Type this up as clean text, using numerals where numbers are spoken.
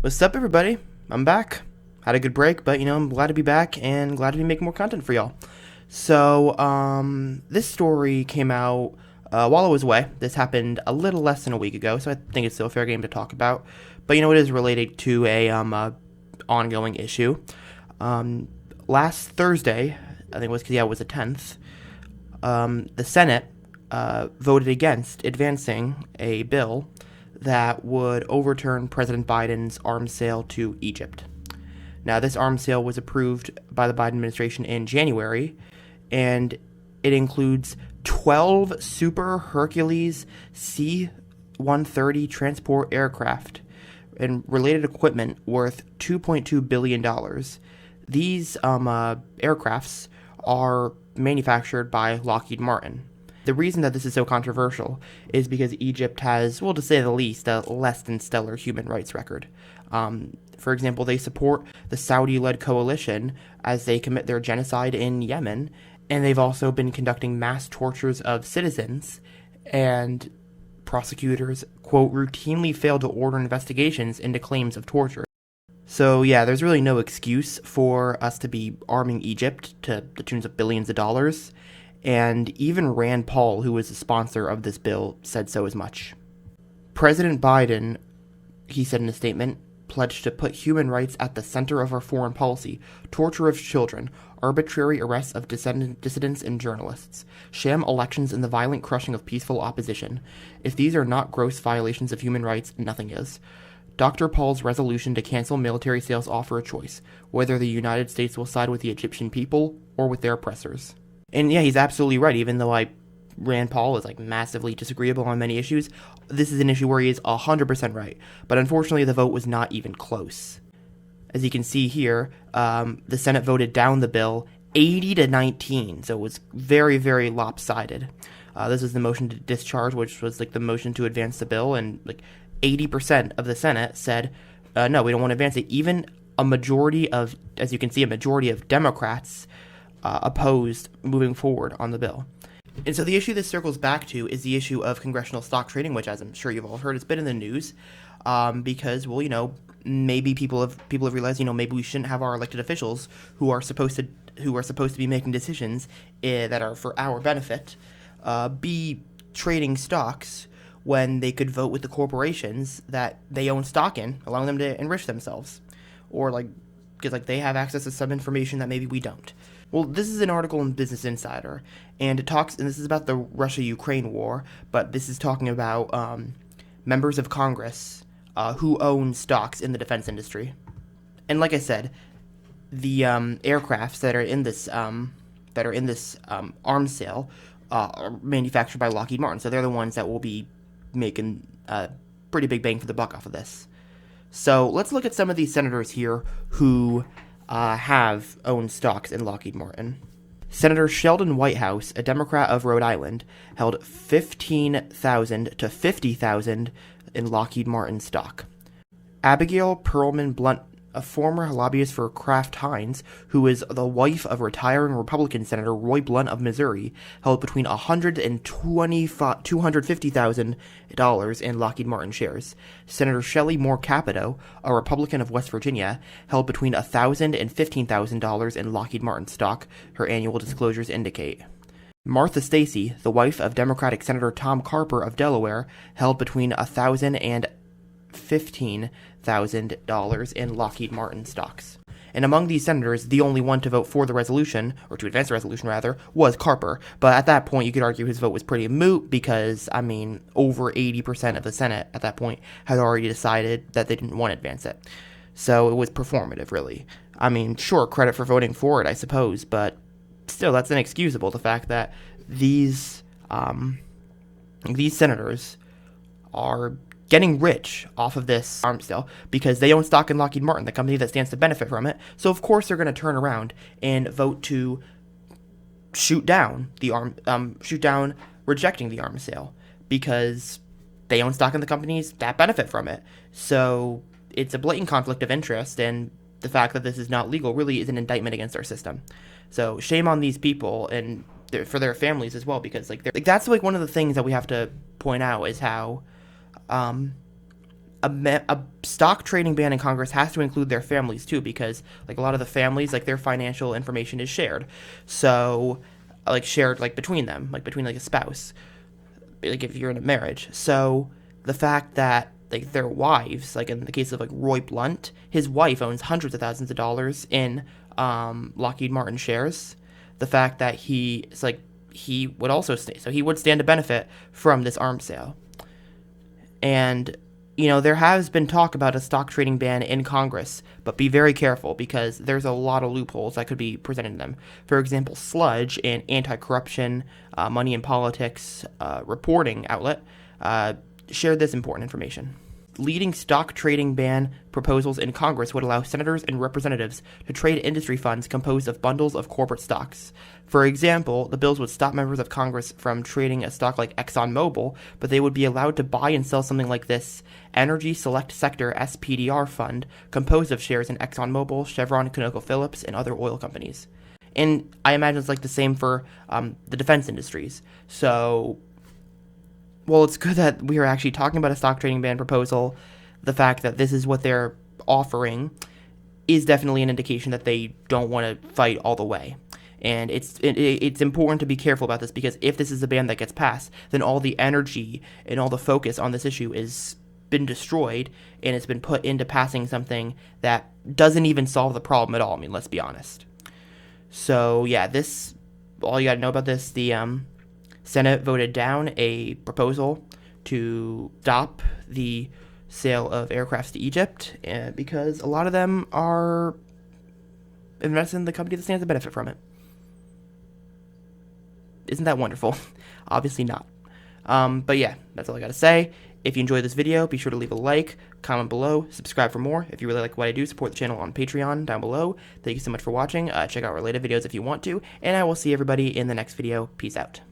What's up, everybody? I'm back. Had a good break, but I'm glad to be back and glad to be making more content for y'all. So, this story came out while I was away. This happened a little less than a week ago, so I think it's still a fair game to talk about. But it is related to a ongoing issue. Last Thursday, I think it was the 10th. The Senate voted against advancing a bill that would overturn President Biden's arms sale to Egypt. Now, this arms sale was approved by the Biden administration in January, and it includes 12 Super Hercules C-130 transport aircraft and related equipment worth $2.2 billion. These aircrafts are manufactured by Lockheed Martin. The reason that this is so controversial is because Egypt has, well, to say the least, a less than stellar human rights record. For example, they support the Saudi-led coalition as they commit their genocide in Yemen, and they've also been conducting mass tortures of citizens, and prosecutors, quote, routinely fail to order investigations into claims of torture. So yeah, there's really no excuse for us to be arming Egypt to the tunes of billions of dollars. And even Rand Paul, who was the sponsor of this bill, said so as much. President Biden, he said in a statement, pledged to put human rights at the center of our foreign policy, torture of children, arbitrary arrests of dissidents and journalists, sham elections, and the violent crushing of peaceful opposition. If these are not gross violations of human rights, nothing is. Dr. Paul's resolution to cancel military sales offer a choice, whether the United States will side with the Egyptian people or with their oppressors. And yeah, he's absolutely right. Even though Rand Paul is massively disagreeable on many issues, this is an issue where he is 100% right. But unfortunately, the vote was not even close. As you can see here, the Senate voted down the bill 80-19, so it was very, very lopsided. This is the motion to discharge, which was the motion to advance the bill, and 80% of the Senate said, no, we don't want to advance it. Even a majority of, as you can see, a majority of Democrats opposed moving forward on the bill. And so the issue this circles back to is the issue of congressional stock trading, which, as I'm sure you've all heard, has been in the news because, maybe people have realized, maybe we shouldn't have our elected officials who are supposed to be making decisions that are for our benefit be trading stocks when they could vote with the corporations that they own stock in, allowing them to enrich themselves, or because they have access to some information that maybe we don't. Well, this is an article in Business Insider, and this is about the Russia-Ukraine war, but this is talking about members of Congress who own stocks in the defense industry. And like I said, the aircrafts that are in this arms sale are manufactured by Lockheed Martin, so they're the ones that will be making a pretty big bang for the buck off of this. So let's look at some of these senators here who have owned stocks in Lockheed Martin. Senator Sheldon Whitehouse, a Democrat of Rhode Island, held $15,000 to $50,000 in Lockheed Martin stock. Abigail Perlman Blunt, a former lobbyist for Kraft Heinz, who is the wife of retiring Republican Senator Roy Blunt of Missouri, held between $100,000 and $250,000 in Lockheed Martin shares. Senator Shelley Moore Capito, a Republican of West Virginia, held between $1,000 and $15,000 in Lockheed Martin stock, her annual disclosures indicate. Martha Stacey, the wife of Democratic Senator Tom Carper of Delaware, held between $1,000 and $15,000 in Lockheed Martin stocks. And among these senators, the only one to vote for the resolution, or to advance the resolution rather, was Carper. But at that point, you could argue his vote was pretty moot because, over 80% of the Senate at that point had already decided that they didn't want to advance it. So it was performative, really. Sure, credit for voting for it, I suppose, but still, that's inexcusable, the fact that these senators are getting rich off of this arms sale because they own stock in Lockheed Martin, the company that stands to benefit from it. So of course they're going to turn around and vote to shoot down rejecting the arms sale because they own stock in the companies that benefit from it. So it's a blatant conflict of interest, and the fact that this is not legal really is an indictment against our system. So shame on these people and for their families as well, because that's one of the things that we have to point out is how a stock trading ban in Congress has to include their families too, because like a lot of the families, like their financial information is shared, so like shared like between them, like between like a spouse, like if you're in a marriage. So the fact that like their wives, like in the case of like Roy Blunt, his wife owns hundreds of thousands of dollars in Lockheed Martin shares. The fact that he would also he would stand to benefit from this arms sale. And there has been talk about a stock trading ban in Congress, but be very careful because there's a lot of loopholes that could be presented in them. For example, Sludge, an anti-corruption, money in politics reporting outlet, shared this important information. Leading stock trading ban proposals in Congress would allow senators and representatives to trade industry funds composed of bundles of corporate stocks. For example, the bills would stop members of Congress from trading a stock like ExxonMobil, but they would be allowed to buy and sell something like this Energy Select Sector SPDR fund composed of shares in ExxonMobil, Chevron, ConocoPhillips, and other oil companies. And I imagine it's like the same for the defense industries. So well, it's good that we are actually talking about a stock trading ban proposal. The fact that this is what they're offering is definitely an indication that they don't want to fight all the way. And it's important to be careful about this, because if this is a ban that gets passed, then all the energy and all the focus on this issue is been destroyed, and it's been put into passing something that doesn't even solve the problem at all. I mean, let's be honest. So yeah, all you got to know about this, the Senate voted down a proposal to stop the sale of aircrafts to Egypt because a lot of them are invested in the company that stands to benefit from it. Isn't that wonderful? Obviously not. But yeah, that's all I got to say. If you enjoyed this video, be sure to leave a like, comment below, subscribe for more. If you really like what I do, support the channel on Patreon down below. Thank you so much for watching. Check out related videos if you want to, and I will see everybody in the next video. Peace out.